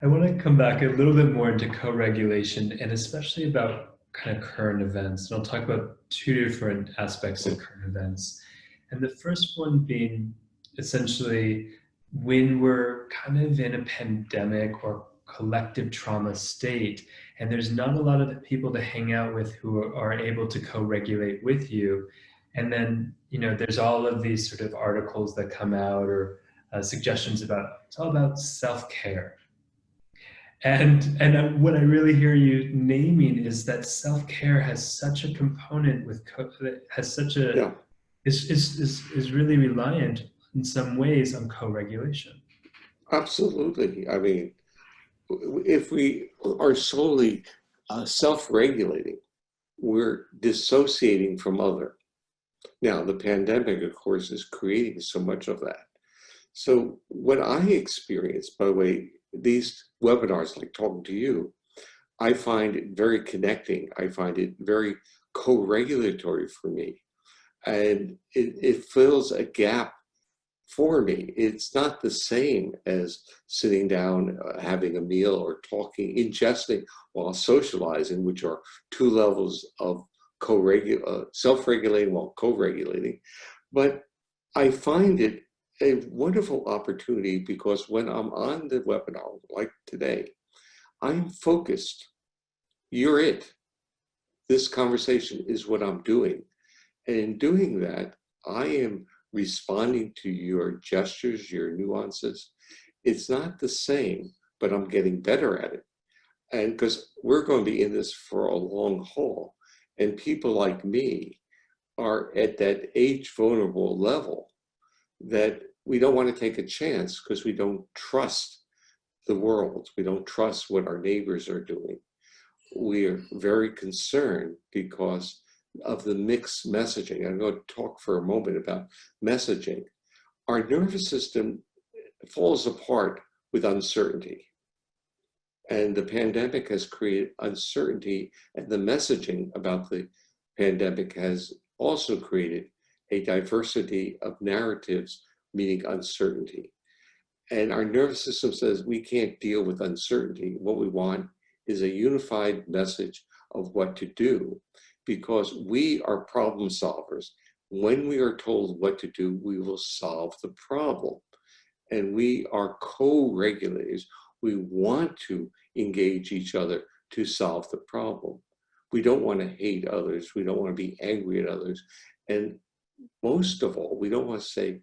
I want to come back a little bit more into co-regulation and especially about kind of current events. And I'll talk about two different aspects of current events. And the first one being essentially when we're kind of in a pandemic or collective trauma state, and there's not a lot of people to hang out with who are able to co-regulate with you. And then, there's all of these sort of articles that come out or suggestions about it's all about self-care, and what I really hear you naming is that self care has such a component that has such a Yeah, is really reliant in some ways on co-regulation. absolutely. I mean, if we are solely self-regulating, we're dissociating from other. Now, the pandemic, of course, is creating so much of that. So what I experience, by the way, these webinars, like talking to you, I find it very connecting. I find it very co-regulatory for me. And it fills a gap for me. It's not the same as sitting down, having a meal, or talking, ingesting while socializing, which are two levels of self-regulating while co-regulating. But I find it a wonderful opportunity because when I'm on the webinar, like today, I'm focused. You're it. This conversation is what I'm doing. And in doing that, I am responding to your gestures, your nuances. It's not the same, but I'm getting better at it. And because we're going to be in this for a long haul, and people like me are at that age vulnerable level that we don't want to take a chance because we don't trust the world. We don't trust what our neighbors are doing. We are very concerned because of the mixed messaging. I'm going to talk for a moment about messaging. Our nervous system falls apart with uncertainty. And the pandemic has created uncertainty, and the messaging about the pandemic has also created a diversity of narratives, meaning uncertainty. And our nervous system says we can't deal with uncertainty. What we want is a unified message of what to do because we are problem solvers. When we are told what to do, we will solve the problem. And we are co-regulators. We want to engage each other to solve the problem. We don't want to hate others. We don't want to be angry at others. And most of all, we don't want to say,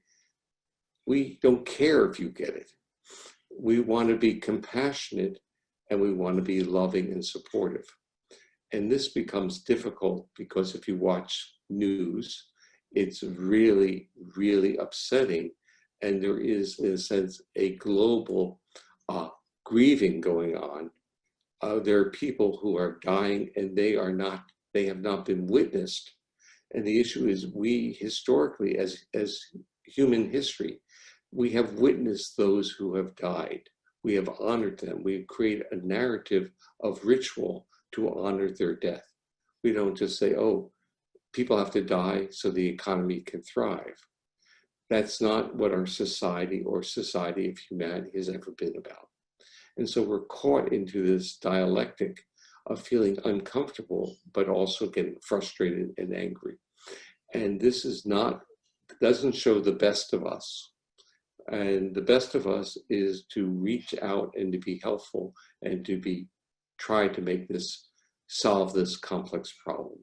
we don't care if you get it. We want to be compassionate and we want to be loving and supportive. And this becomes difficult because if you watch news, it's really, really upsetting. And there is, in a sense, a global grieving going on. There are people who are dying and they have not been witnessed. And the issue is we historically, as human history, we have witnessed those who have died. We have honored them. We create a narrative of ritual to honor their death. We don't just say, oh, people have to die so the economy can thrive. That's not what our society or society of humanity has ever been about. And so we're caught into this dialectic of feeling uncomfortable, but also getting frustrated and angry. And this doesn't show the best of us. And the best of us is to reach out and to be helpful and to try to solve this complex problem.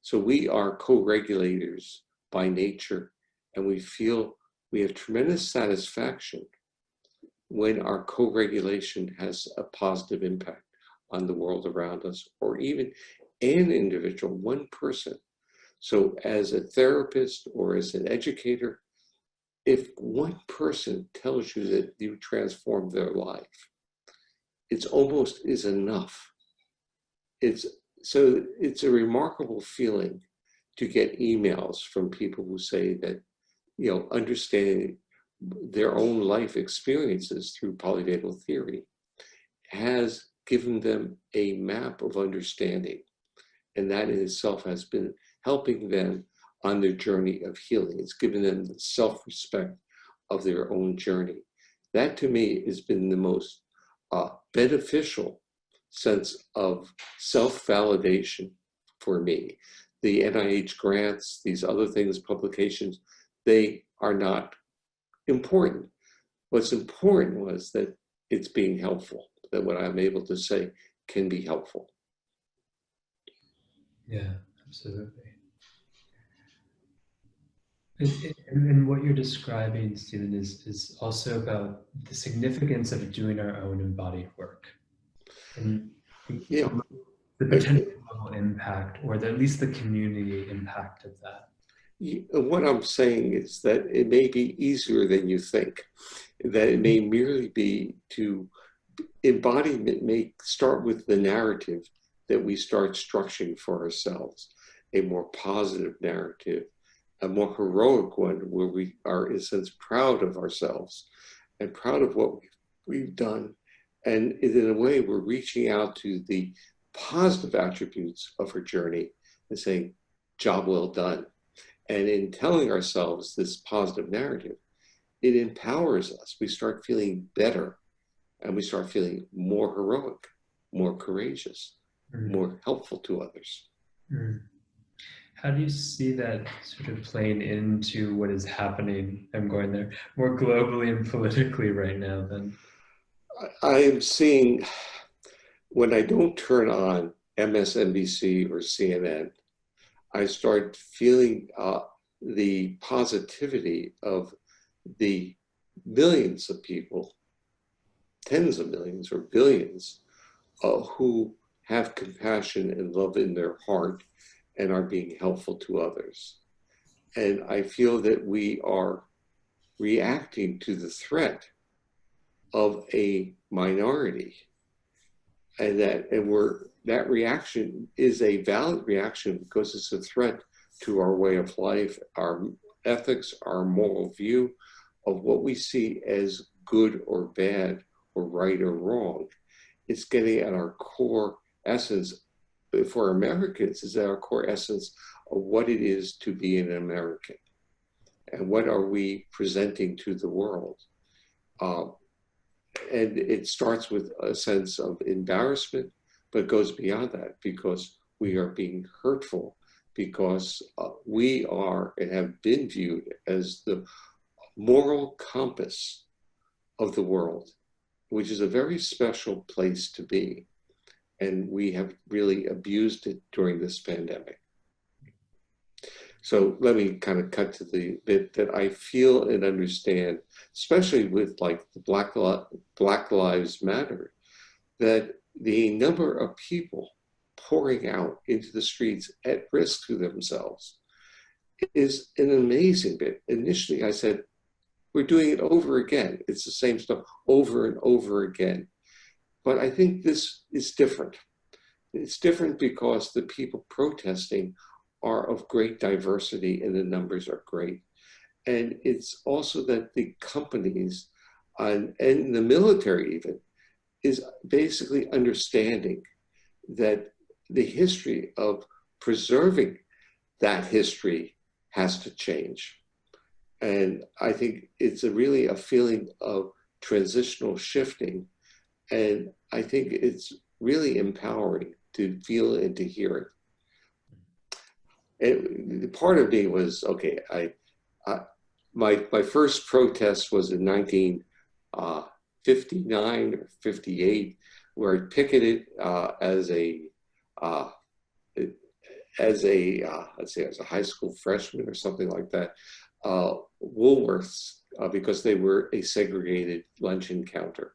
So we are co-regulators by nature, and we feel we have tremendous satisfaction when our co-regulation has a positive impact on the world around us, or even an individual, one person. So as a therapist or as an educator, if one person tells you that you transformed their life, it's almost is enough. It's a remarkable feeling to get emails from people who say that, understanding their own life experiences through polyvagal theory has given them a map of understanding. And that in itself has been helping them on their journey of healing. It's given them the self-respect of their own journey. That to me has been the most beneficial sense of self-validation for me. The NIH grants, these other things, publications, they are not important. What's important was that it's being helpful, that what I'm able to say can be helpful. Yeah, absolutely. And what you're describing, Stephen, is also about the significance of doing our own embodied work and Yeah. the potential global impact, or at least the community impact of that. What I'm saying is that it may be easier than you think, that it may merely be to embodiment may start with the narrative that we start structuring for ourselves, a more positive narrative, a more heroic one where we are, in a sense, proud of ourselves and proud of what we've done. And in a way, we're reaching out to the positive attributes of our journey and saying, job well done. And in telling ourselves this positive narrative, it empowers us. We start feeling better, and we start feeling more heroic, more courageous, more helpful to others. How do you see that sort of playing into what is happening, I'm going there, more globally and politically right now then? I am seeing, when I don't turn on MSNBC or CNN, I start feeling the positivity of the millions of people, tens of millions or billions, who have compassion and love in their heart and are being helpful to others. And I feel that we are reacting to the threat of a minority, and that reaction is a valid reaction because it's a threat to our way of life, our ethics, our moral view of what we see as good or bad or right or wrong. It's getting at our core essence. For Americans, is at our core essence of what it is to be an American and what are we presenting to the world. And it starts with a sense of embarrassment, but goes beyond that because we are being hurtful, because we are and have been viewed as the moral compass of the world, which is a very special place to be. And we have really abused it during this pandemic. So let me kind of cut to the bit that I feel and understand, especially with like the Black Lives Matter, that the number of people pouring out into the streets at risk to themselves is an amazing bit. Initially, I said, we're doing it over again. It's the same stuff over and over again. But I think this is different. It's different because the people protesting are of great diversity and the numbers are great. And it's also that the companies and the military even is basically understanding that the history of preserving that history has to change. And I think it's really a feeling of transitional shifting. And I think it's really empowering to feel and to hear it. Part of me was, okay, my first protest was in 1959 or 58, where I picketed as a let's say as a high school freshman or something like that, Woolworths, because they were a segregated luncheon counter.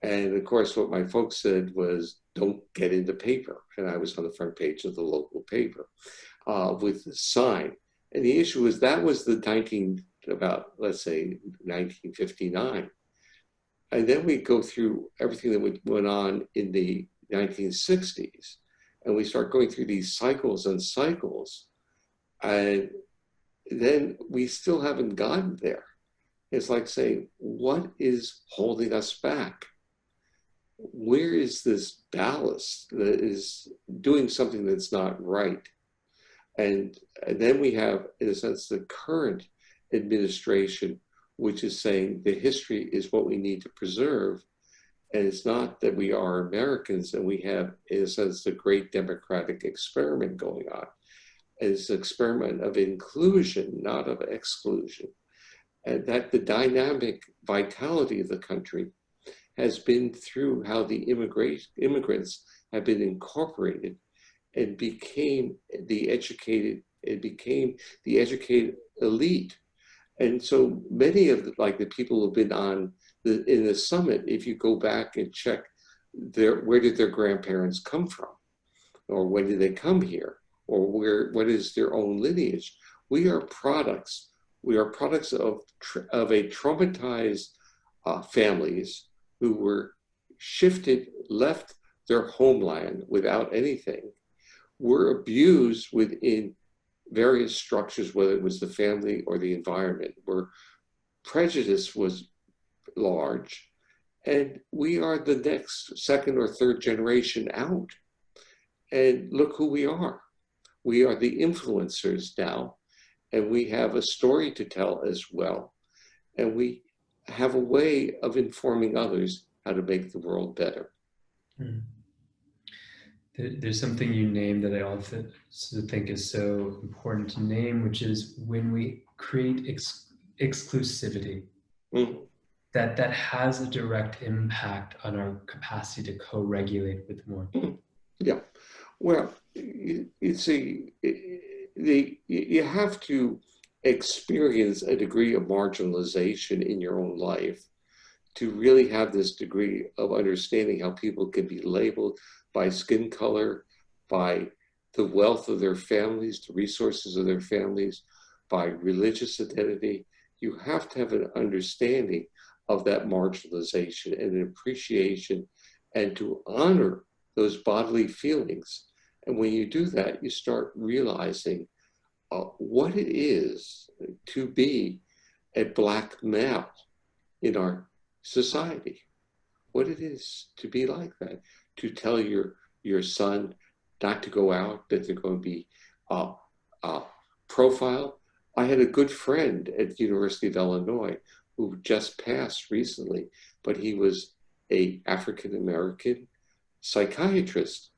And of course, what my folks said was, don't get in the paper. And I was on the front page of the local paper with the sign. And the issue was that was let's say 1959. And then we go through everything that went on in the 1960s. And we start going through these cycles and cycles. And then we still haven't gotten there. It's like saying, what is holding us back? Where is this ballast that is doing something that's not right? And then we have, in a sense, the current administration, which is saying the history is what we need to preserve. And it's not that we are Americans and we have, in a sense, the great democratic experiment going on. It's an experiment of inclusion, not of exclusion. And that the dynamic vitality of the country has been through how the immigrants have been incorporated and became the educated, it became the educated elite. And so many of the people who've been on in the summit, if you go back and check where did their grandparents come from? Or when did they come here? Or what is their own lineage? We are products. We are products of a traumatized families who were shifted, left their homeland without anything, were abused within various structures, whether it was the family or the environment, where prejudice was large. And we are the next second or third generation out. And look who we are. We are the influencers now, and we have a story to tell as well. And we have a way of informing others how to make the world better. Mm. There's something you named that I also think is so important to name, which is when we create exclusivity, that has a direct impact on our capacity to co-regulate with more. Yeah. Well, you have to experience a degree of marginalization in your own life to really have this degree of understanding how people can be labeled by skin color, by the wealth of their families, the resources of their families, by religious identity. You have to have an understanding of that marginalization and an appreciation, and to honor those bodily feelings. And when you do that, you start realizing what it is to be a Black male in our society, what it is to be like that, to tell your son not to go out, that they're going to be profiled. I had a good friend at the University of Illinois who just passed recently, but he was an African-American psychiatrist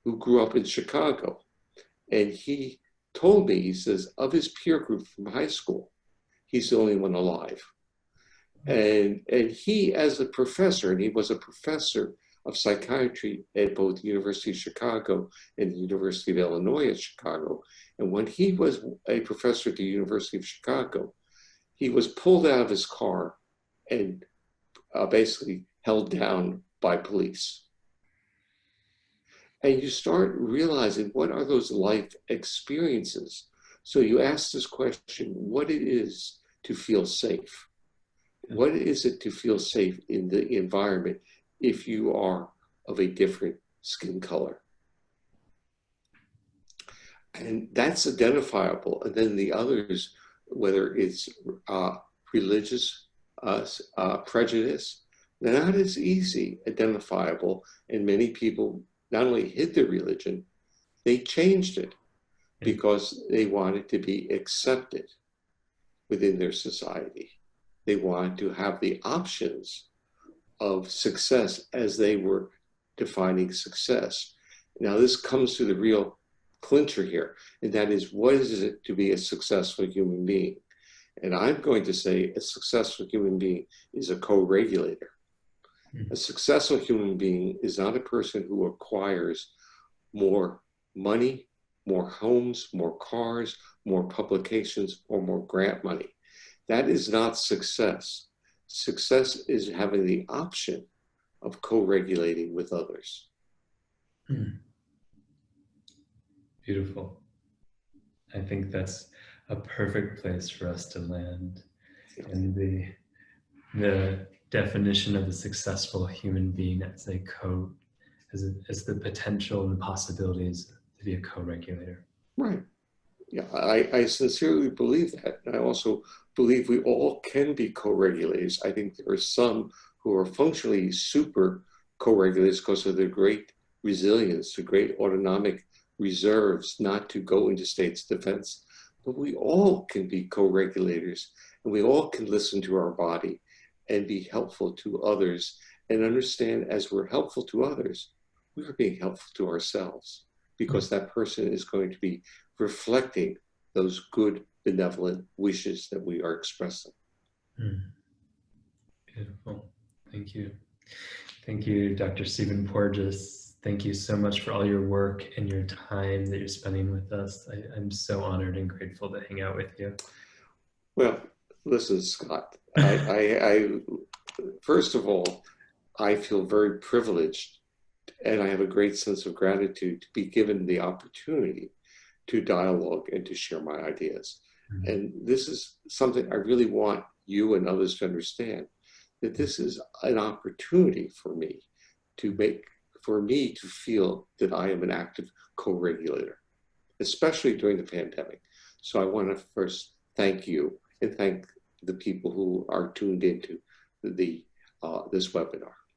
who grew up in Chicago. And he told me, he says, of his peer group from high school, he's the only one alive. And he, as a professor, and he was a professor of psychiatry at both the University of Chicago and the University of Illinois at Chicago. And when he was a professor at the University of Chicago, he was pulled out of his car and basically held down by police. And you start realizing, what are those life experiences? So you ask this question, what it is to feel safe? What is it to feel safe in the environment if you are of a different skin color? And that's identifiable. And then the others, whether it's religious prejudice, they're not as easy identifiable. And many people not only hid their religion, they changed it because they wanted to be accepted within their society. They wanted to have the options of success as they were defining success. Now, this comes to the real clincher here, and that is, what is it to be a successful human being? And I'm going to say a successful human being is a co-regulator. A successful human being is not a person who acquires more money, more homes, more cars, more publications, or more grant money. That is not success. Success is having the option of co-regulating with others. Beautiful. I think that's a perfect place for us to land. And the definition of a successful human being as as the potential and the possibilities to be a co-regulator. Right. Yeah, I sincerely believe that. And I also believe we all can be co-regulators. I think there are some who are functionally super co-regulators because of their great resilience, the great autonomic reserves not to go into state's defense. But we all can be co-regulators, and we all can listen to our body and be helpful to others and understand as we're helpful to others, we are being helpful to ourselves because that person is going to be reflecting those good, benevolent wishes that we are expressing. Beautiful. Thank you. Thank you, Dr. Stephen Porges. Thank you so much for all your work and your time that you're spending with us. I'm so honored and grateful to hang out with you. Well, listen, Scott, first of all, I feel very privileged and I have a great sense of gratitude to be given the opportunity to dialogue and to share my ideas. And this is something I really want you and others to understand, that this is an opportunity for me to feel that I am an active co-regulator, especially during the pandemic. So I want to first thank you and thank the people who are tuned into this webinar.